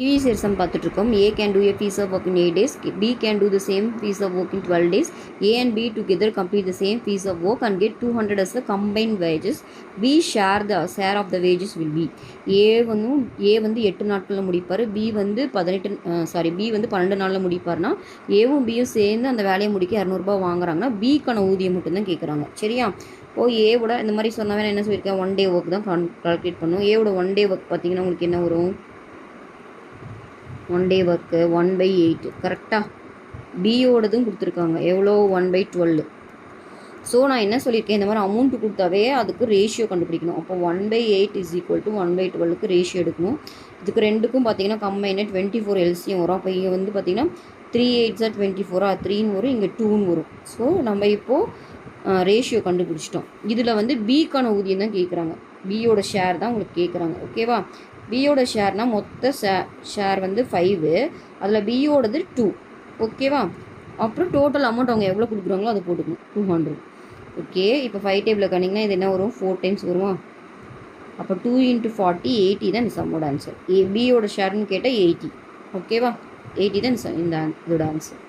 Previous sum பார்த்துட்ருக்கோம். A can do a piece of work in 8 days. B can do the same piece of work in 12 days. A and B together complete the same piece of work and get 200 as the combined wages. B share of the wages will be. A வந்து 8 நாட்களில் முடிப்பார். B வந்து 12 நாளில் முடிப்பார்னா ஏவும் பியும் சேர்ந்து அந்த வேலையை முடிக்க 200 வாங்குறாங்கன்னா பிக்கான ஊதியம் மட்டும்தான் கேட்குறாங்க. சரியா? ஏவோட இந்த மாதிரி சொன்னவன் என்ன சொல்லியிருக்கேன், 1 day ஒர்க் தான் கால்குலேட் பண்ணும். ஏவோட 1 day ஒர்க் பார்த்தீங்கன்னா உங்களுக்கு என்ன வரும், 1 day ஒர்க்கு 1/8 கரெக்டாக. பியோடதும் கொடுத்துருக்காங்க எவ்வளோ, 1/12. ஸோ நான் என்ன சொல்லியிருக்கேன், இந்த மாதிரி அமௌண்ட்டு கொடுத்தாவே அதுக்கு ரேஷியோ கண்டுபிடிக்கணும். அப்போ 1/8 = 1/12க்கு ரேஷியோ எடுக்கணும். இதுக்கு ரெண்டுக்கும் பார்த்தீங்கன்னா கம்பைனாக 24 எல்சியம் வரும். அப்போ இங்கே வந்து பார்த்தீங்கன்னா 3 8s are 24, 3ன்னு வரும், இங்கே 2ன்னு வரும். ஸோ நம்ம இப்போது ரேஷியோ கண்டுபிடிச்சிட்டோம். இதில் வந்து பிக்கான ஊதியம் தான் கேட்குறாங்க, பியோட ஷேர் தான் உங்களுக்கு கேட்குறாங்க. ஓகேவா? பியோட ஷேர்னால் மொத்த ஷேர் வந்து 5, அதில் பியோடது 2. ஓகேவா? அப்புறம் டோட்டல் அமௌண்ட் அவங்க எவ்வளோ கொடுக்குறாங்களோ அதை போட்டுக்கணும், 200. ஓகே, இப்போ 5 டேபிளில் கண்டிங்கன்னா இது என்ன வரும், 4 times வருமா? அப்போ 2 × 40 80 தான் இந்த சம்மோட ஆன்சர். பியோட ஷேர்னு கேட்டால் 80. ஓகேவா? 80 தான் இந்த இதோட ஆன்சர்.